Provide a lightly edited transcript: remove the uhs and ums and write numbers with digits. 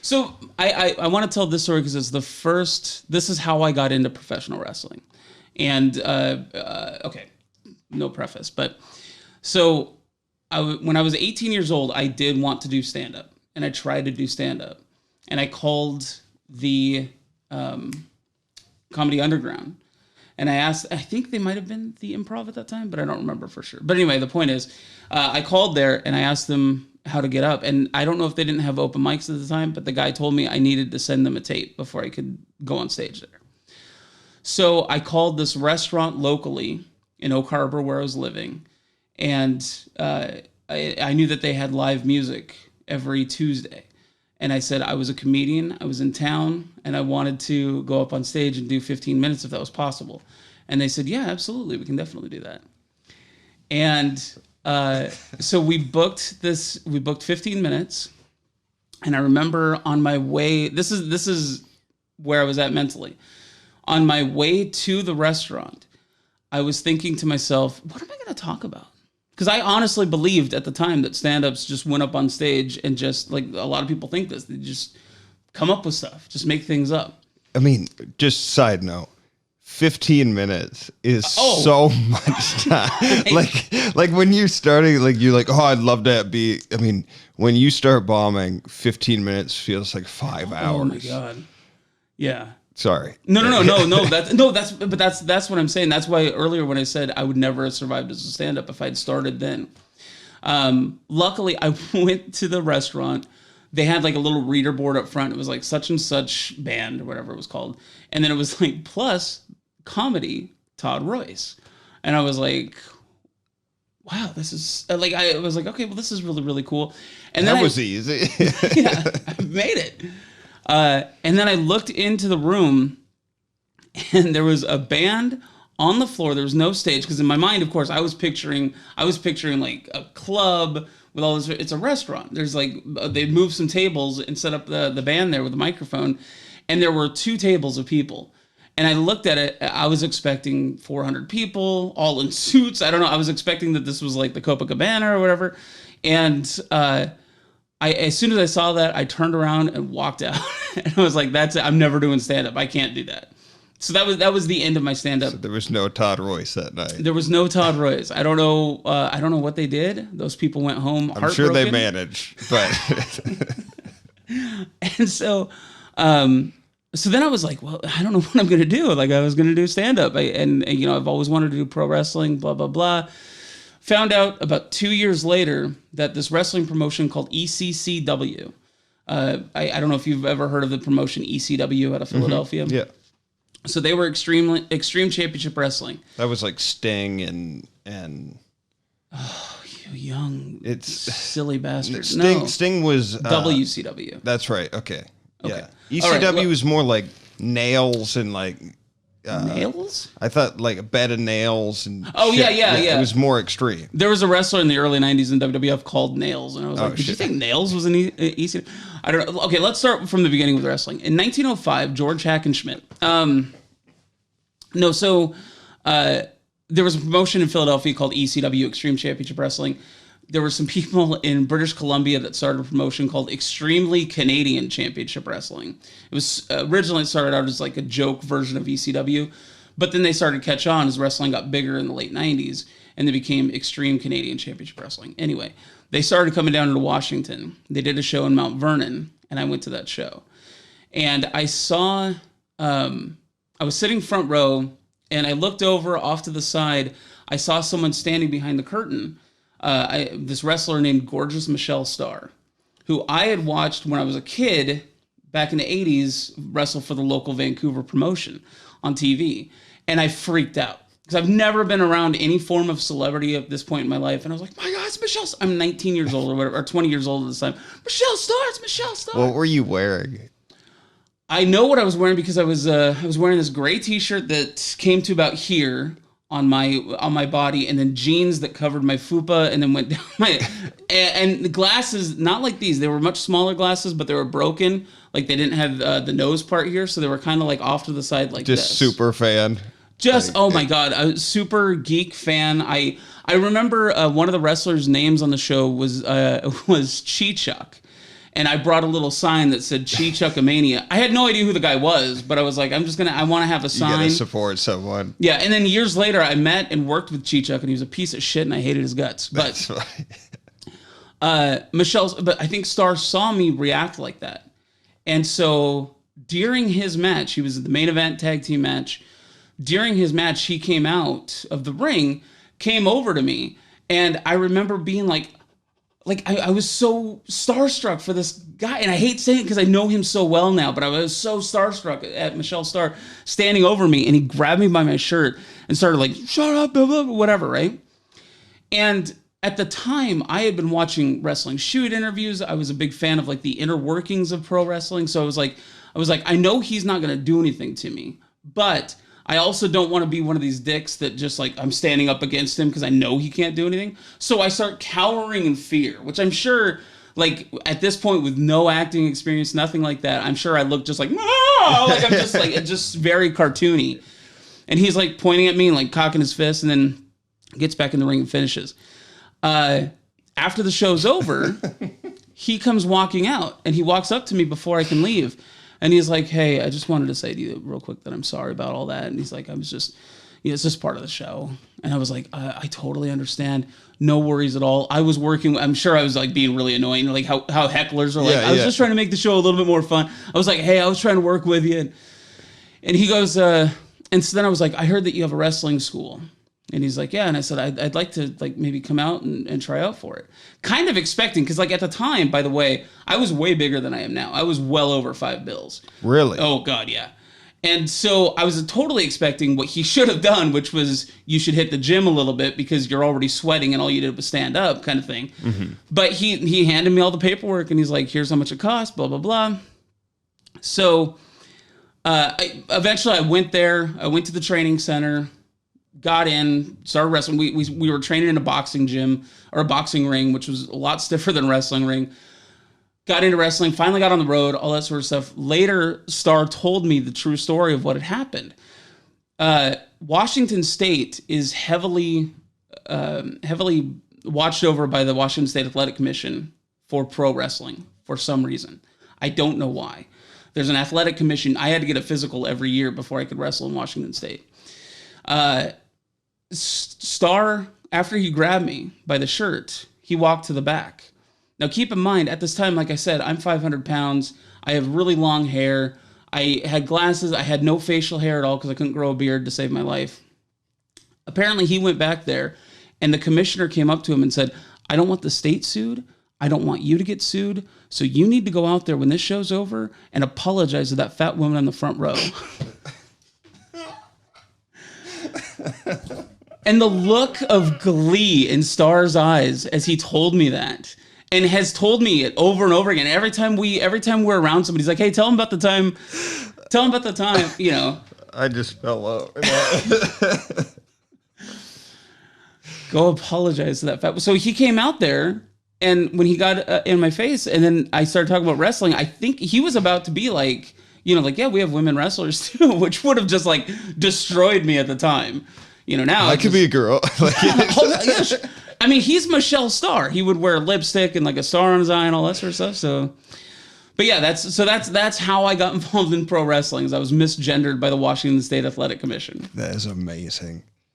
So I want to tell this story because it's the first. This is how I got into professional wrestling, and okay, no preface, but so when I was 18 years old, I did want to do stand up, and I tried to do stand up, and I called the Comedy Underground. And I asked, I think they might have been the Improv at that time, but I don't remember for sure. But anyway, the point is, I called there and I asked them how to get up. And I don't know if they didn't have open mics at the time, but the guy told me I needed to send them a tape before I could go on stage there. So I called this restaurant locally in Oak Harbor where I was living. And I knew that they had live music every Tuesday. And I said I was a comedian, I was in town, and I wanted to go up on stage and do 15 minutes if that was possible. And they said, yeah, absolutely, we can definitely do that. And so we booked 15 minutes. And I remember on my way, this is where I was at mentally. On my way to the restaurant, I was thinking to myself, what am I going to talk about? Because I honestly believed at the time that stand-ups just went up on stage and just, like a lot of people think this, they just come up with stuff, just make things up. I mean, just side note, 15 minutes is so much time. like when you're starting, like you're like, oh, I'd love to be, I mean, when you start bombing, 15 minutes feels like 5 hours. Oh my God. Yeah. Sorry. No. That's what I'm saying. That's why earlier when I said I would never have survived as a stand-up if I'd started then. Luckily, I went to the restaurant. They had like a little reader board up front. It was like such and such band or whatever it was called. And then it was like plus comedy Todd Royce. And I was like, wow, this is like, I was like, okay, well, this is really, really cool. And that was easy. Yeah, I made it. And then I looked into the room and there was a band on the floor. There was no stage. Because in my mind, of course, I was picturing like a club with all this. It's a restaurant. There's like, they moved some tables and set up the band there with a microphone. And there were 2 tables of people. And I looked at it. I was expecting 400 people all in suits. I don't know. I was expecting that this was like the Copacabana or whatever. And, as soon as I saw that, I turned around and walked out. And I was like, that's it. I'm never doing stand-up. I can't do that. So that was the end of my stand-up. So there was no Todd Royce that night. There was no Todd Royce. I don't know what they did. Those people went home heartbroken. I'm sure they managed, but... And so then I was like, well, I don't know what I'm going to do. Like, I was going to do stand-up. And I've always wanted to do pro wrestling, blah, blah, blah. Found out about 2 years later that this wrestling promotion called ECCW. I don't know if you've ever heard of the promotion ECW out of Philadelphia. Mm-hmm. Yeah. So they were Extreme Championship Wrestling. That was like Sting and oh, you young silly bastard. Sting was WCW. That's right. Okay. Yeah. ECW was more like nails and like nails? I thought like a bed of nails and shit. Yeah. It was more extreme. There was a wrestler in the early 90s in WWF called Nails, and I was like, did you think Nails was an ECW? I don't know. Okay, let's start from the beginning with wrestling. In 1905, George Hackenschmidt. There was a promotion in Philadelphia called ECW, Extreme Championship Wrestling. There were some people in British Columbia that started a promotion called Extremely Canadian Championship Wrestling. It was originally started out as like a joke version of ECW, but then they started to catch on as wrestling got bigger in the late 90s, and they became Extreme Canadian Championship Wrestling. Anyway, they started coming down into Washington. They did a show in Mount Vernon, and I went to that show. And I saw, I was sitting front row, and I looked over off to the side. I saw someone standing behind the curtain. This wrestler named Gorgeous Michelle Starr, who I had watched when I was a kid back in the 80s wrestle for the local Vancouver promotion on TV. And I freaked out because I've never been around any form of celebrity at this point in my life. And I was like, my God, it's Michelle Starr. I'm 19 years old or whatever, or 20 years old at this time. Michelle Starr, it's Michelle Starr. What were you wearing? I know what I was wearing because I was wearing this gray t-shirt that came to about here on my body, and then jeans that covered my fupa and then went down my and the glasses, not like these. They were much smaller glasses, but they were broken. Like they didn't have the nose part here, so they were kind of like off to the side like just this. Super fan. Just oh my God, a super geek fan. I remember one of the wrestlers' names on the show was Cheechuk. And I brought a little sign that said Chi Chuckamania. I had no idea who the guy was, but I was like, I want to have a sign. You gotta support someone. Yeah, and then years later, I met and worked with Chi Chuck, and he was a piece of shit, and I hated his guts. But but I think Star saw me react like that. And so during his match, he was at the main event tag team match. During his match, he came out of the ring, came over to me, and I remember being like I was so starstruck for this guy, and I hate saying it because I know him so well now, but I was so starstruck at Michelle Starr standing over me, and he grabbed me by my shirt and started like, shut up, blah, blah, blah, whatever, right? And at the time, I had been watching wrestling shoot interviews. I was a big fan of like the inner workings of pro wrestling, so I was like, I know he's not going to do anything to me, but I also don't want to be one of these dicks that just like I'm standing up against him because I know he can't do anything. So I start cowering in fear, which I'm sure like at this point with no acting experience, nothing like that, I'm sure I look just like, no! Like I'm just like, it's just very cartoony. And he's like pointing at me and like cocking his fist and then gets back in the ring and finishes. After the show's over, he comes walking out and he walks up to me before I can leave. And he's like, hey, I just wanted to say to you real quick that I'm sorry about all that. And he's like, it's just part of the show. And I was like, I totally understand. No worries at all. I was working. I'm sure I was like being really annoying, like how hecklers are like, I was just trying to make the show a little bit more fun. I was like, hey, I was trying to work with you. And he goes, and so then I was like, I heard that you have a wrestling school. And he's like, yeah. And I said, I'd like to like maybe come out and try out for it. Kind of expecting, because like at the time, by the way, I was way bigger than I am now. I was well over 5 bills. Really? Oh, God, yeah. And so I was totally expecting what he should have done, which was you should hit the gym a little bit because you're already sweating and all you did was stand up kind of thing. Mm-hmm. But he handed me all the paperwork and he's like, here's how much it costs, blah, blah, blah. So eventually I went there. I went to the training center. Got in, started wrestling. We were training in a boxing gym or a boxing ring, which was a lot stiffer than a wrestling ring. Got into wrestling, finally got on the road, all that sort of stuff. Later, Star told me the true story of what had happened. Washington State is heavily watched over by the Washington State Athletic Commission for pro wrestling for some reason. I don't know why. There's an athletic commission. I had to get a physical every year before I could wrestle in Washington State. Star, after he grabbed me by the shirt, he walked to the back. Now, keep in mind, at this time, like I said, I'm 500 pounds. I have really long hair. I had glasses. I had no facial hair at all because I couldn't grow a beard to save my life. Apparently, he went back there, and the commissioner came up to him and said, I don't want the state sued. I don't want you to get sued. So you need to go out there when this show's over and apologize to that fat woman on the front row. And the look of glee in Star's eyes as he told me that, and has told me it over and over again. Every time we're around somebody, he's like, hey, tell him about the time, you know. I just fell out. Go apologize to that fat. So he came out there, and when he got in my face, and then I started talking about wrestling, I think he was about to be like, you know, like, yeah, we have women wrestlers too, which would have just like destroyed me at the time. You know, now I could be a girl. I mean, he's Michelle Starr. He would wear lipstick and like a star on his eye and all that sort of stuff. So, but yeah, that's how I got involved in pro wrestling. Is I was misgendered by the Washington State Athletic Commission. That is amazing.